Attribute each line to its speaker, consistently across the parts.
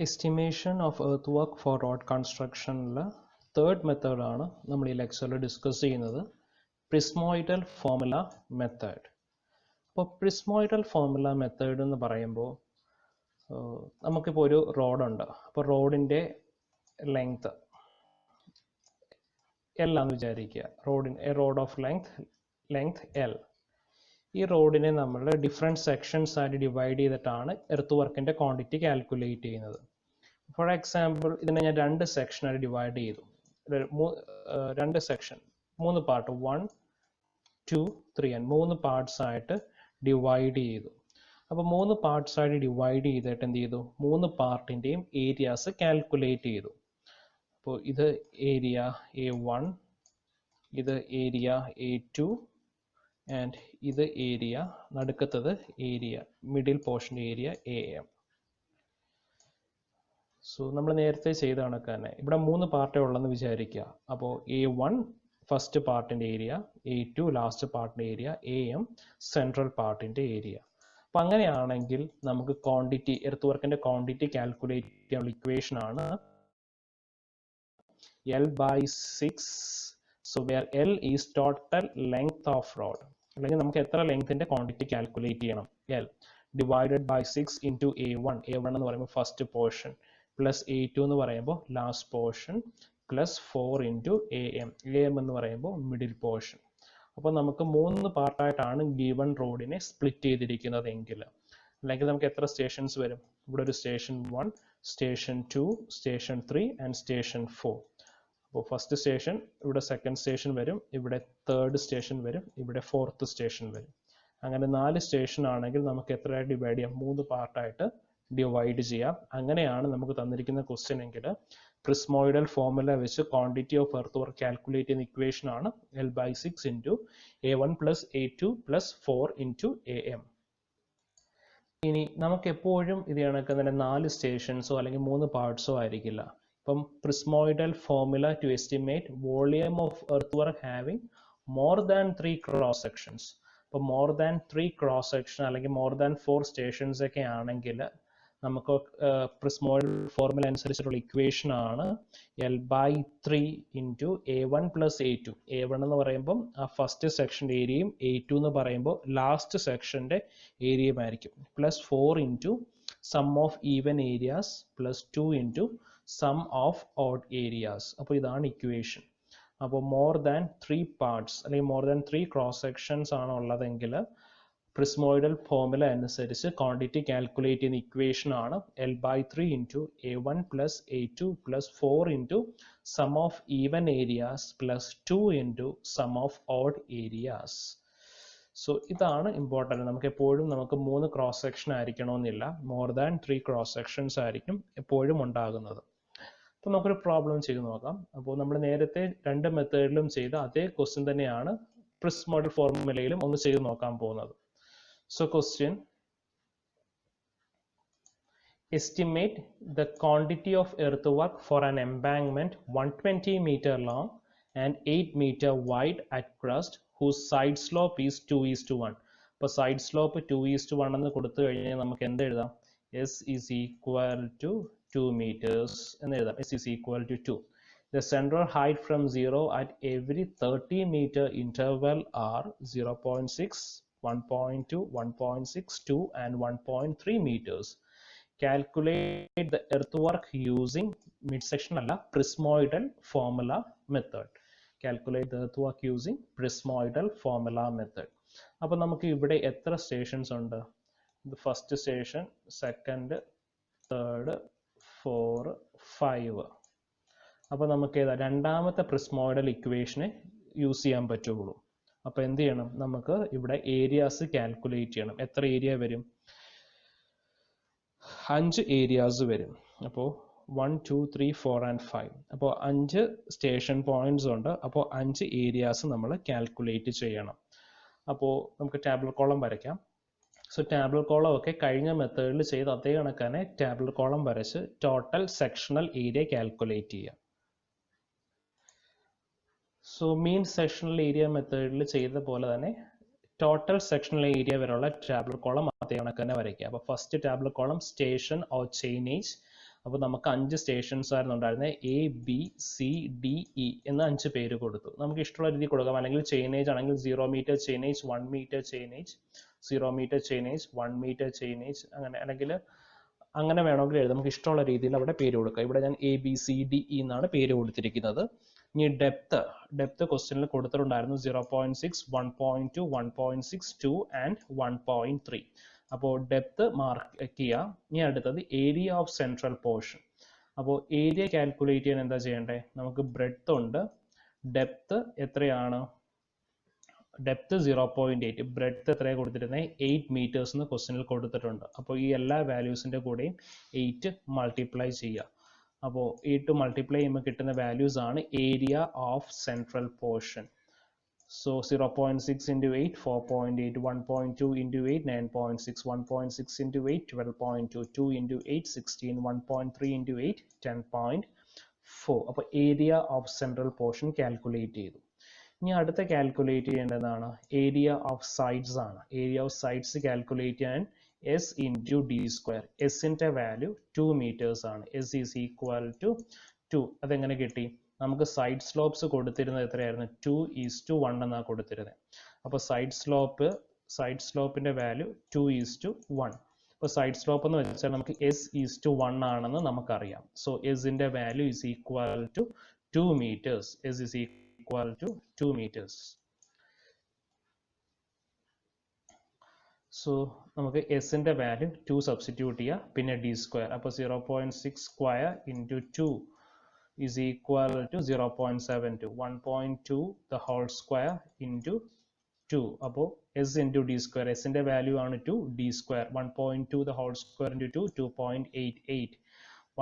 Speaker 1: Estimation of earthwork for road construction third method ആണ് നമ്മൾ ഈ ലെക്ചറിൽ ഡിസ്കസ് ചെയ്യുന്നത് പ്രിസ്മോയിഡൽ ഫോർമുല മെത്തേഡ്. അപ്പോൾ പ്രിസ്മോയിഡൽ ഫോർമുല മെത്തേഡ് എന്ന് പറയുമ്പോൾ നമുക്കിപ്പോൾ ഒരു റോഡുണ്ട്. അപ്പോൾ റോഡിൻ്റെ ലെങ്ത് എൽ ആണെന്ന് വിചാരിക്കുക. Road of length L. ഈ റോഡിനെ നമ്മൾ ഡിഫറെൻറ്റ് സെക്ഷൻസ് ആയിട്ട് ഡിവൈഡ് ചെയ്തിട്ടാണ് എർത്ത് വർക്കിൻ്റെ ക്വാണ്ടിറ്റി കാൽക്കുലേറ്റ് ചെയ്യുന്നത്. ഫോർ എക്സാമ്പിൾ ഇതിനെ ഞാൻ രണ്ട് സെക്ഷനായിട്ട് ഡിവൈഡ് ചെയ്തു. രണ്ട് സെക്ഷൻ, മൂന്ന് പാർട്ട്, 1, 2, 3 and 3 പാർട്സ് ആയിട്ട് ഡിവൈഡ് ചെയ്തു. അപ്പോൾ 3 പാർട്സ് ആയിട്ട് ഡിവൈഡ് ചെയ്തിട്ട് എന്ത് ചെയ്തു, 3 പാർട്ടിൻ്റെയും ഏരിയാസ് കാൽക്കുലേറ്റ് ചെയ്തു. അപ്പോൾ ഇത് ഏരിയ A1, ഇത് ഏരിയ A2 ആൻഡ് ഇത് ഏരിയ, നടുക്കത്തത് area, middle portion area AM. So നമ്മൾ നേരത്തെ ചെയ്ത കണക്ക് തന്നെ ഇവിടെ 3 പാർട്ടേ ഉള്ളെന്ന് വിചാരിക്കുക. അപ്പോൾ A1 ഫസ്റ്റ് പാർട്ടിൻ്റെ ഏരിയ, A2 ലാസ്റ്റ് പാർട്ടിൻ്റെ ഏരിയ, AM സെൻട്രൽ പാർട്ടിൻ്റെ ഏരിയ. അപ്പം അങ്ങനെയാണെങ്കിൽ നമുക്ക് ക്വാണ്ടിറ്റി, എർത്ത് വർക്കിൻ്റെ ക്വാണ്ടിറ്റി കാൽക്കുലേറ്റ് ചെയ്യാനുള്ള ഇക്വേഷൻ ആണ് L/6. So where L is total length of road. അല്ലെങ്കിൽ നമുക്ക് എത്ര ലെങ്തിൻ്റെ ക്വാണ്ടിറ്റി കാൽക്കുലേറ്റ് ചെയ്യണം, L divided by 6 into A1. A1 എന്ന് പറയുമ്പോൾ ഫസ്റ്റ് പോർഷൻ, പ്ലസ് A2 എന്ന് പറയുമ്പോൾ last portion, plus 4 into AM. AM എന്ന് പറയുമ്പോൾ മിഡിൽ പോർഷൻ. അപ്പോൾ നമുക്ക് 3 പാർട്ടായിട്ടാണ് ഗീവൺ റോഡിനെ സ്പ്ലിറ്റ് ചെയ്തിരിക്കുന്നത് എങ്കിൽ, അല്ലെങ്കിൽ നമുക്ക് എത്ര സ്റ്റേഷൻസ് വരും? ഇവിടെ ഒരു station 1, station 2, station 3 and station 4. അപ്പോൾ ഫസ്റ്റ് സ്റ്റേഷൻ, ഇവിടെ സെക്കൻഡ് സ്റ്റേഷൻ വരും, ഇവിടെ തേർഡ് സ്റ്റേഷൻ വരും, ഇവിടെ ഫോർത്ത് സ്റ്റേഷൻ വരും. അങ്ങനെ 4 സ്റ്റേഷൻ ആണെങ്കിൽ നമുക്ക് എത്രയായിട്ട് ഡിവൈഡ് ചെയ്യാം? 3 പാർട്ടായിട്ട് ഡിവൈഡ് ചെയ്യാം. അങ്ങനെയാണ് നമുക്ക് തന്നിരിക്കുന്ന ക്വസ്റ്റ്യൻ എങ്കിൽ പ്രിസ്മോയിഡൽ ഫോർമുല വെച്ച് quantity of earth work calculate ചെയ്യുന്ന ഇക്വേഷൻ ആണ് L/6 into A1 plus A2 plus 4 into AM. ഇനി നമുക്ക് എപ്പോഴും ഇത് കണക്ക് തന്നെ 4 സ്റ്റേഷൻസോ അല്ലെങ്കിൽ 3 പാർട്സോ ആയിരിക്കില്ല. ഇപ്പം prismoidal formula to estimate volume of earth work having more than 3 cross sections. ഇപ്പോൾ മോർ ദാൻ 3 ക്രോസ് സെക്ഷൻ അല്ലെങ്കിൽ മോർ ദാൻ 4 സ്റ്റേഷൻസ് ഒക്കെ ആണെങ്കിൽ നമുക്ക് പ്രിസ്മോയിഡൽ ഫോർമുല അനുസരിച്ചിട്ടുള്ള ഇക്വേഷൻ ആണ് L/3 into A1 plus A2. A1 എന്ന് പറയുമ്പം ആ ഫസ്റ്റ് സെക്ഷൻ്റെ ഏരിയയും A2 എന്ന് പറയുമ്പോൾ ലാസ്റ്റ് സെക്ഷൻ്റെ ഏരിയയും ആയിരിക്കും, plus 4 into sum of even areas plus 2 into sum of odd areas. അപ്പോൾ ഇതാണ് ഇക്വേഷൻ. അപ്പോൾ മോർ ദാൻ 3 പാർട്സ് അല്ലെങ്കിൽ മോർ ദാൻ 3 ക്രോസ് സെക്ഷൻസ് ആണ് ഉള്ളതെങ്കിൽ പ്രിസ്മോയിഡൽ ഫോർമുല അനുസരിച്ച് ക്വാണ്ടിറ്റി കാൽക്കുലേറ്റ് ചെയ്യുന്ന ഇക്വേഷൻ ആണ് L/3 into A1 plus A2 plus 4 into sum of even areas plus 2 into sum of odd areas. So ഇതാണ് important. നമുക്ക് എപ്പോഴും 3 cross section ആയിരിക്കണമെന്നില്ല, മോർ ദാൻ 3 ക്രോസ് സെക്ഷൻസ് ആയിരിക്കും എപ്പോഴും ഉണ്ടാകുന്നത്. അപ്പോൾ നമുക്കൊരു പ്രോബ്ലം ചെയ്ത് നോക്കാം. അപ്പോൾ നമ്മൾ നേരത്തെ 2 മെത്തേഡിലും ചെയ്ത അതേ ക്വസ്റ്റ്യൻ തന്നെയാണ് പ്രിസ്മോയിഡൽ ഫോർമുലയിലും ഒന്ന് ചെയ്ത് നോക്കാൻ പോകുന്നത്. So question: estimate the quantity of earthwork for an embankment 120 meter long and 8 meter wide at crust whose side slope is 2:1. അപ്പോൾ സൈഡ് സ്ലോപ്പ് 2:1 എന്ന് കൊടുത്തു കഴിഞ്ഞാൽ നമുക്ക് എന്ത് എഴുതാം? S is equal to 2 meters എന്ന് എഴുതാം. S is equal to 2. The central height from 0 at every 30 meter interval are 0.6, 1.2, 1.62 and 1.3 meters. Calculate the earthwork using midsection alla prismoidal formula method. Calculate the earthwork using prismoidal formula method. അപ്പോൾ നമുക്ക് ഇവിടെ എത്ര stations ഉണ്ട്? First station, second, third, 4, 5. അപ്പോൾ നമുക്ക് ഏതാ രണ്ടാമത്തെ prismoidal ഇക്വേഷനെ use ചെയ്യാൻ പറ്റുള്ളൂ. അപ്പോൾ എന്ത് ചെയ്യണം? നമുക്ക് ഇവിടെ ഏരിയാസ് കാൽക്കുലേറ്റ് ചെയ്യണം. എത്ര ഏരിയ വരും? 5 ഏരിയാസ് വരും. അപ്പോൾ 1, 2, 3, 4 and 5. അപ്പോൾ 5 സ്റ്റേഷൻ പോയിന്റ്സ് ഉണ്ട്. അപ്പോൾ 5 ഏരിയാസ് നമ്മൾ കാൽക്കുലേറ്റ് ചെയ്യണം. അപ്പോൾ നമുക്ക് ടാബുലർ കോളം വരയ്ക്കാം. സോ ടാബുലർ കോളം ഒക്കെ കഴിഞ്ഞ മെത്തേഡിൽ ചെയ്ത് അതേ കണക്ക് തന്നെ ടാബുലർ കോളം വരച്ച് ടോട്ടൽ സെക്ഷണൽ ഏരിയ കാൽക്കുലേറ്റ് ചെയ്യാം. സോ മീൻ സെക്ഷണൽ ഏരിയ മെത്തേഡിൽ ചെയ്ത പോലെ തന്നെ ടോട്ടൽ സെക്ഷണൽ ഏരിയ വരെയുള്ള ടാബുലർ കോളം അതേ കണക്ക് തന്നെ വരയ്ക്കുക. അപ്പോൾ first tabular column station or chainage, അപ്പോൾ നമുക്ക് 5 സ്റ്റേഷൻസ് ആയിരുന്നു ഉണ്ടായിരുന്നത്. A B C D E എന്ന 5 പേര് കൊടുത്തു. നമുക്ക് ഇഷ്ടമുള്ള രീതി കൊടുക്കാം. അല്ലെങ്കിൽ ചെയിനേജ് ആണെങ്കിൽ 0 metre chainage, 1 metre chainage, 0 metre chainage, 1 metre chainage, അങ്ങനെ അല്ലെങ്കിൽ അങ്ങനെ വേണമെങ്കിൽ എഴുതാം. നമുക്ക് ഇഷ്ടമുള്ള രീതിയിൽ അവിടെ പേര് കൊടുക്കാം. ഇവിടെ ഞാൻ A B C D E എന്നാണ് പേര് കൊടുത്തിരിക്കുന്നത്. ഇനി ഡെപ്ത് ക്വസ്റ്റ്യനിൽ കൊടുത്തിട്ടുണ്ടായിരുന്നു 0.6, 1.2, 1.62 ആൻഡ് 1.3. അപ്പോൾ ഡെപ്ത് മാർക്ക് ചെയ്യുക. ഇനി അടുത്തത് ഏരിയ ഓഫ് സെൻട്രൽ പോർഷൻ. അപ്പോൾ ഏരിയ കാൽക്കുലേറ്റ് ചെയ്യാൻ എന്താ ചെയ്യേണ്ടത്? നമുക്ക് ബ്രെഡ്ത്ത് ഉണ്ട്, ഡെപ്ത് എത്രയാണ്? ഡെപ്ത് 0.8, ബ്രെഡ്ത്ത് എത്രയാണ് കൊടുത്തിരുന്നത്? 8 മീറ്റേഴ്സ് എന്ന് ക്വസ്റ്റ്യനിൽ കൊടുത്തിട്ടുണ്ട്. അപ്പോൾ ഈ എല്ലാ വാല്യൂസിൻ്റെ കൂടെയും 8 മൾട്ടിപ്ലൈ ചെയ്യുക. അപ്പോൾ 8 മൾട്ടിപ്ലൈ ചെയ്യുമ്പോൾ കിട്ടുന്ന വാല്യൂസ് ആണ് area of central portion. So 0.6 into 8, 4.8, 1.2 into 8, 9.6, 1.6 into 8, 12.2, 2 into 8, 16, 1.3 into 8, 10.4. അപ്പോൾ area of central portion calculate ചെയ്തു. ഇനി അടുത്ത കാൽക്കുലേറ്റ് ചെയ്യേണ്ടതാണ് ഏരിയ ഓഫ് സൈഡ്സ് ആണ്. ഏരിയ ഓഫ് സൈഡ്സ് കാൽക്കുലേറ്റ് ചെയ്യാൻ S into d square. എസിൻ്റെ വാല്യൂ 2 meters ആണ്. S is equal to 2. അതെങ്ങനെ കിട്ടി? നമുക്ക് സൈഡ് സ്ലോപ്സ് കൊടുത്തിരുന്നത് എത്രയായിരുന്നു? 2:1 എന്നാണ് കൊടുത്തിരുന്നത്. അപ്പോൾ സൈഡ് സ്ലോപ്പിൻ്റെ വാല്യൂ 2:1. അപ്പോൾ സൈഡ് സ്ലോപ്പ് എന്ന് വെച്ചാൽ നമുക്ക് S:1 ആണെന്ന് നമുക്കറിയാം. സോ എസിൻ്റെ value is equal to 2 meters. S is equal to 2 meters. So നമുക്ക് എസിൻ്റെ വാല്യൂ 2 സബ്സ്റ്റിറ്റ്യൂട്ട് ചെയ്യുക, പിന്നെ d സ്ക്വയർ. അപ്പോൾ 0.6 square into 2 is equal to 0.72. 1.2 the whole square into 2. അപ്പോൾ s into d square. s ന്റെ വാല്യൂ ആണ് 2, d square 1.2 the whole square into 2, 2.88.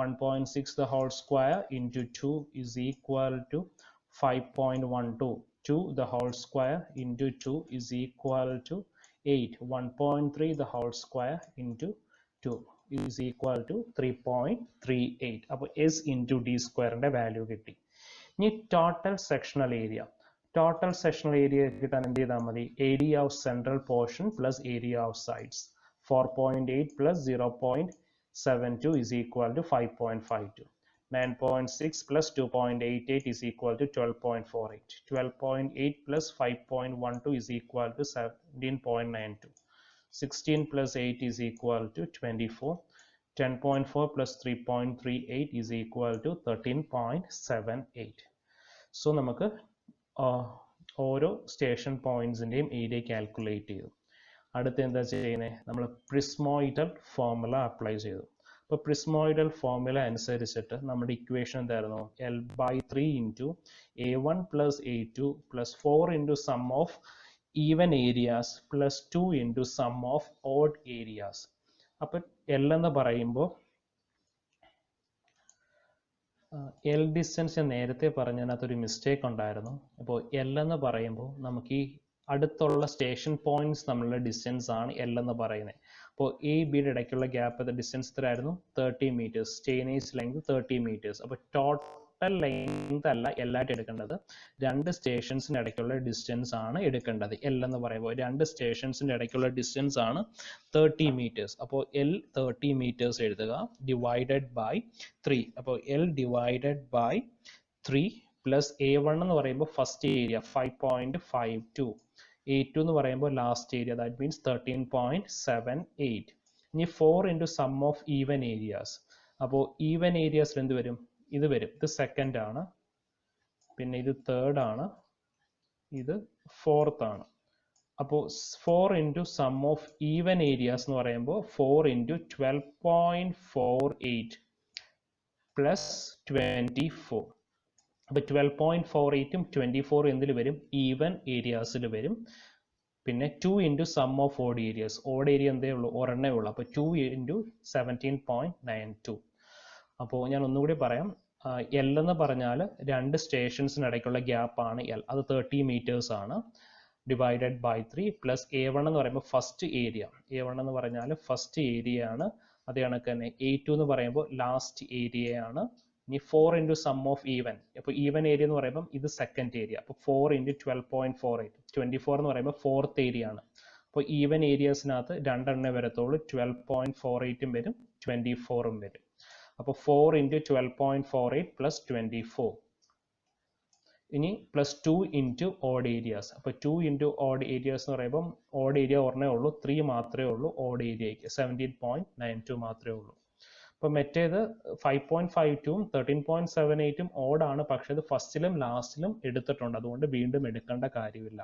Speaker 1: 1.6 the whole square into 2 is equal to 5.12. 2 the whole square into 2 is equal to 8. 1.3 the whole square into 2 is equal to 3.38. അപ്പോൾ s into d സ്ക്വയറിൻ്റെ value കിട്ടി. ഇനി total sectional area. Total sectional area കിട്ടാൻ എന്ത് ചെയ്താൽ മതി? Area of central portion plus area of sides. 4.8 plus 0.72 is equal to 5.52. 9.6 plus 2.88 is equal to 12.48. 12.8 plus 5.12 is equal to 17.92. 16 plus 8 is equal to 24. 10.4 plus 3.38 is equal to 13.78. So നമുക്ക് ഓരോ station പോയിന്റ്സിൻ്റെയും area calculate ചെയ്തു. അടുത്ത് എന്താ ചെയ്യുന്നത്? നമ്മൾ prismoidal formula apply ചെയ്തു. അപ്പോൾ prismoidal formula അനുസരിച്ചിട്ട് നമ്മുടെ ഇക്വേഷൻ എന്തായിരുന്നു? L/3 into A1 plus A2 plus 4 into sum of even areas plus 2 into sum of odd areas. അപ്പോൾ L എന്ന് പറയുമ്പോൾ L ഡിസ്റ്റൻസ് ഞാൻ നേരത്തെ പറഞ്ഞതിനകത്തൊരു മിസ്റ്റേക്ക് ഉണ്ടായിരുന്നു. അപ്പോൾ L എന്ന് പറയുമ്പോൾ നമുക്ക് ഈ അടുത്തുള്ള സ്റ്റേഷൻ പോയിന്റ്സ് തമ്മിലുള്ള ഡിസ്റ്റൻസ് ആണ് L എന്ന് പറയുന്നത്. അപ്പോൾ എ ബിയുടെ ഇടയ്ക്കുള്ള ഗ്യാപ്പ് ഡിസ്റ്റൻസ് എത്രയായിരുന്നു? 30 meters. Chainage length 30 meters. അപ്പോൾ ടോട്ടൽ ലെങ്ത് അല്ല എല്ലായിട്ട് എടുക്കേണ്ടത്, 2 സ്റ്റേഷൻസിന് ഇടയ്ക്കുള്ള ഡിസ്റ്റൻസ് ആണ് എടുക്കേണ്ടത്. L എന്ന് പറയുമ്പോൾ 2 സ്റ്റേഷൻസിൻ്റെ ഇടയ്ക്കുള്ള ഡിസ്റ്റൻസ് ആണ് 30 meters. അപ്പോൾ L 30 meters എഴുതുക, ഡിവൈഡഡ് ബൈ 3. അപ്പോൾ L divided by 3 plus A1 എന്ന് പറയുമ്പോൾ ഫസ്റ്റ് ഏരിയ 5.52. A2 എന്ന് പറയുമ്പോൾ ലാസ്റ്റ് ഏരിയ, ദാറ്റ് മീൻസ് 13.78. ഇനി 4 into sum of even areas. അപ്പോൾ ഈവൻ ഏരിയാസിൽ എന്ത് വരും? ഇത് വരും. ഇത് സെക്കൻഡ് ആണ്, പിന്നെ ഇത് തേർഡ് ആണ്, ഇത് ഫോർത്ത് ആണ്. അപ്പോൾ 4 into sum of even areas എന്ന് പറയുമ്പോൾ 4 into 12.48 plus 24. അപ്പോൾ 12.48ഉം 24 എന്തിൽ വരും? ഈവൻ ഏരിയാസിൽ വരും. പിന്നെ 2 into sum of odd areas. Odd area എന്തേ ഉള്ളൂ? ഒരെണ്ണേ ഉള്ളൂ. അപ്പോൾ 2 into 17.92. അപ്പോൾ ഞാൻ ഒന്നുകൂടി പറയാം. L എന്ന് പറഞ്ഞാൽ 2 സ്റ്റേഷൻസിനിടയ്ക്കുള്ള ഗ്യാപ്പ് ആണ് L. അത് 30 meters ആണ്. ഡിവൈഡഡ് ബൈ 3 പ്ലസ് A1 എന്ന് പറയുമ്പോൾ ഫസ്റ്റ് ഏരിയ. A1 എന്ന് പറഞ്ഞാൽ ഫസ്റ്റ് ഏരിയ ആണ്. അതേ കണക്ക് തന്നെ A2 എന്ന് പറയുമ്പോൾ ലാസ്റ്റ് ഏരിയ ആണ്. ഇനി 4 into sum of even. അപ്പോൾ ഈവൻ ഏരിയ എന്ന് പറയുമ്പോൾ ഇത് സെക്കൻഡ് ഏരിയ. അപ്പോൾ 4 into 12.48. 24 എന്ന് പറയുമ്പോൾ ഫോർത്ത് ഏരിയ ആണ്. അപ്പോൾ ഈവൻ ഏരിയാസിനകത്ത് 2 വരത്തുള്ളൂ. 12.48ഉം വരും, 24ഉം വരും. അപ്പോൾ 4 into 12.48 plus 24. ഇനി പ്ലസ് 2 into odd areas. അപ്പോൾ 2 into odd areas എന്ന് പറയുമ്പം odd area ഒരെണ്ണേ ഉള്ളൂ, 3 മാത്രമേ ഉള്ളൂ odd areaയ്ക്ക്, 17.92 മാത്രമേ ഉള്ളൂ. അപ്പോൾ മറ്റേത് 5.52ഉം 13.78ഉം ഓഡ് ആണ്, പക്ഷേ ഇത് ഫസ്റ്റിലും ലാസ്റ്റിലും എടുത്തിട്ടുണ്ട്, അതുകൊണ്ട് വീണ്ടും എടുക്കേണ്ട കാര്യമില്ല.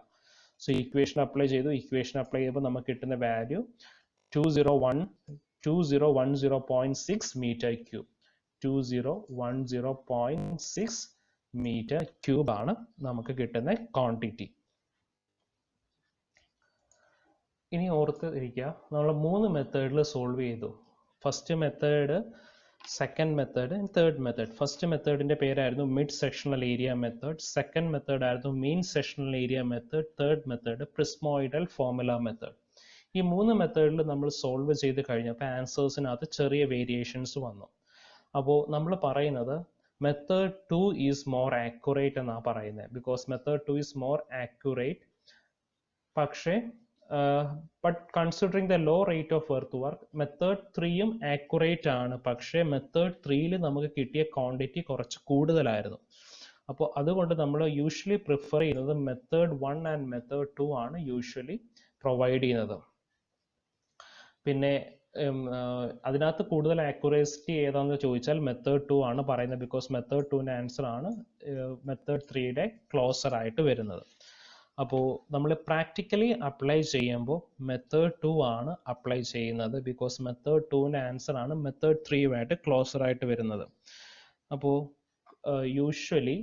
Speaker 1: സോ ഇക്വേഷൻ അപ്ലൈ ചെയ്തു. ഇക്വേഷൻ അപ്ലൈ ചെയ്യുമ്പോൾ നമുക്ക് കിട്ടുന്ന value 2010.6 metre cube. 2010.6 metre cube ആണ് നമുക്ക് കിട്ടുന്ന ക്വാണ്ടിറ്റി. ഇനി ഓർത്ത് ഇരിക്കുക, നമ്മൾ 3 മെത്തേഡിൽ സോൾവ് ചെയ്തു. First method, second method, third method. First മെത്തേഡിന്റെ പേരായിരുന്നു mid sectional area method. Second method ആയിരുന്നു mean sectional area method. Third method prismoidal formula method. ഈ 3 മെത്തേഡിൽ നമ്മൾ സോൾവ് ചെയ്ത് കഴിഞ്ഞപ്പോൾ ആൻസേഴ്സിനകത്ത് ചെറിയ വേരിയേഷൻസ് വന്നു. അപ്പോൾ നമ്മൾ പറയുന്നത് മെത്തേഡ് 2 ഈസ് മോർ ആക്യുറേറ്റ് എന്നാണ് പറയുന്നത്. Because method 2 is more accurate. പക്ഷേ but considering the low rate of earth work, method 3യും ആക്യുറേറ്റ് ആണ്. പക്ഷേ മെത്തേഡ് 3യിൽ നമുക്ക് കിട്ടിയ ക്വാണ്ടിറ്റി കുറച്ച് കൂടുതലായിരുന്നു. അപ്പോൾ അതുകൊണ്ട് നമ്മൾ യൂഷ്വലി പ്രിഫർ ചെയ്യുന്നത് മെത്തേഡ് 1 ആൻഡ് മെത്തേഡ് 2 ആണ് യൂഷ്വലി പ്രൊവൈഡ് ചെയ്യുന്നത്. പിന്നെ അതിനകത്ത് കൂടുതൽ ആക്യുറേസിറ്റി ഏതാണെന്ന് ചോദിച്ചാൽ മെത്തേഡ് 2 ആണ് പറയുന്നത്. ബിക്കോസ് മെത്തേഡ് 2ൻ്റെ ആൻസർ ആണ് മെത്തേഡ് 3യുടെ ക്ലോസർ ആയിട്ട് വരുന്നത്. അപ്പോൾ നമ്മൾ പ്രാക്ടിക്കലി അപ്ലൈ ചെയ്യുമ്പോൾ മെത്തേഡ് 2 ആണ് അപ്ലൈ ചെയ്യുന്നത്. ബിക്കോസ് മെത്തേഡ് 2ൻ്റെ ആൻസർ ആണ് മെത്തേഡ് 3യുമായിട്ട് ക്ലോസർ ആയിട്ട് വരുന്നത്. അപ്പോൾ യൂഷ്വലി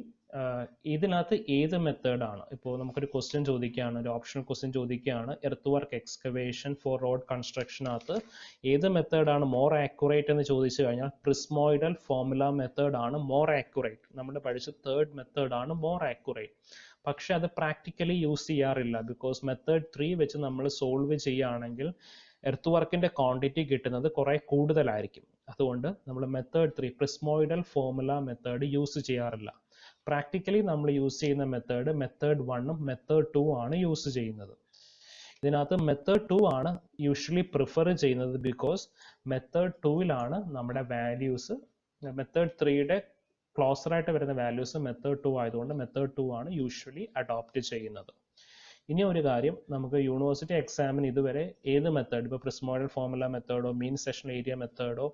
Speaker 1: ഇതിനകത്ത് ഏത് മെത്തേഡാണ്, ഇപ്പോൾ നമുക്കൊരു ക്വസ്റ്റ്യൻ ചോദിക്കുകയാണ്, ഒരു ഓപ്ഷണൽ ക്വസ്റ്റ്യൻ ചോദിക്കുകയാണ്, earth work excavation for road കൺസ്ട്രക്ഷനകത്ത് ഏത് മെത്തേഡാണ് മോർ ആക്യുറേറ്റ് എന്ന് ചോദിച്ചു കഴിഞ്ഞാൽ പ്രിസ്മോയിഡൽ ഫോർമുല മെത്തേഡ് ആണ് മോർ ആക്യുറേറ്റ്. നമ്മൾ പഠിച്ച തേർഡ് മെത്തേഡാണ് മോർ ആക്യുറേറ്റ്. പക്ഷെ അത് പ്രാക്ടിക്കലി യൂസ് ചെയ്യാറില്ല. ബിക്കോസ് മെത്തേഡ് 3 വെച്ച് നമ്മൾ സോൾവ് ചെയ്യുകയാണെങ്കിൽ എർത്ത് വർക്കിന്റെ ക്വാണ്ടിറ്റി കിട്ടുന്നത് കുറെ കൂടുതലായിരിക്കും. അതുകൊണ്ട് നമ്മൾ method 3 prismoidal formula method use ചെയ്യാറില്ല. പ്രാക്ടിക്കലി നമ്മൾ യൂസ് ചെയ്യുന്ന മെത്തേഡ് മെത്തേഡ് 1ഉം മെത്തേഡ് 2 ആണ് യൂസ് ചെയ്യുന്നത്. ഇതിനകത്ത് മെത്തേഡ് 2 ആണ് യൂഷ്വലി പ്രിഫർ ചെയ്യുന്നത്. ബിക്കോസ് മെത്തേഡ് 2ലാണ് നമ്മുടെ വാല്യൂസ്, മെത്തേഡ് 3യുടെ ക്ലോസർ ആയിട്ട് വരുന്ന വാല്യൂസ് മെത്തേഡ് 2 ആയതുകൊണ്ട് മെത്തേഡ് 2 ആണ് യൂഷ്വലി അഡോപ്റ്റ് ചെയ്യുന്നത്. ഇനി ഒരു കാര്യം, നമുക്ക് യൂണിവേഴ്സിറ്റി എക്സാമിന് ഇതുവരെ ഏത് മെത്തേഡ്, ഇപ്പോൾ പ്രിസ്മോയിഡൽ ഫോർമുല മെത്തേഡോ മീൻ സെഷണൽ ഏരിയ മെത്തേഡോ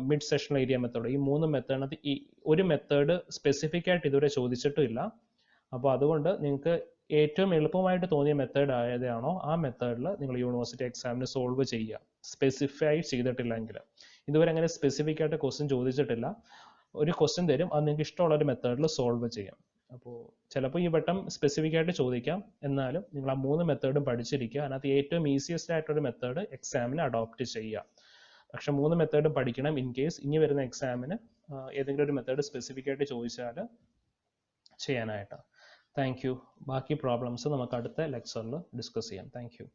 Speaker 1: മിഡ് സെഷണൽ ഏരിയ മെത്തേഡോ, ഈ 3 മെത്തേഡിനകത്ത് ഈ ഒരു മെത്തേഡ് സ്പെസിഫിക് ആയിട്ട് ഇതുവരെ ചോദിച്ചിട്ടുമില്ല. അപ്പോൾ അതുകൊണ്ട് നിങ്ങൾക്ക് ഏറ്റവും എളുപ്പമായിട്ട് തോന്നിയ മെത്തേഡ് ഏതാണോ ആ മെത്തേഡിൽ നിങ്ങൾ യൂണിവേഴ്സിറ്റി എക്സാമിന് സോൾവ് ചെയ്യുക, സ്പെസിഫൈ ചെയ്തിട്ടില്ലെങ്കിൽ. ഇതുവരെ അങ്ങനെ സ്പെസിഫിക് ആയിട്ട് ക്വസ്റ്റ്യൻ ചോദിച്ചിട്ടില്ല. ഒരു ക്വസ്റ്റ്യൻ തരും, അത് നിങ്ങൾക്ക് ഇഷ്ടമുള്ള ഒരു മെത്തേഡിൽ സോൾവ് ചെയ്യാം. അപ്പോൾ ചിലപ്പോൾ ഈ വട്ടം സ്പെസിഫിക് ആയിട്ട് ചോദിക്കാം, എന്നാലും നിങ്ങൾ ആ 3 മെത്തേഡും പഠിച്ചിരിക്കുക. അതിനകത്ത് ഏറ്റവും ഈസിയസ്റ്റ് ആയിട്ടൊരു മെത്തേഡ് എക്സാമിന് അഡോപ്റ്റ് ചെയ്യുക. പക്ഷെ 3 മെത്തേഡും പഠിക്കണം. ഇൻ കേസ് ഇനി വരുന്ന എക്സാമിന് ഏതെങ്കിലും ഒരു മെത്തേഡ് സ്പെസിഫിക് ആയിട്ട് ചോദിച്ചാൽ ചെയ്യാനായിട്ട്. Thank you. ബാക്കി പ്രോബ്ലംസ് നമുക്ക് അടുത്ത ലെക്ചറിൽ ഡിസ്കസ് ചെയ്യാം. Thank you.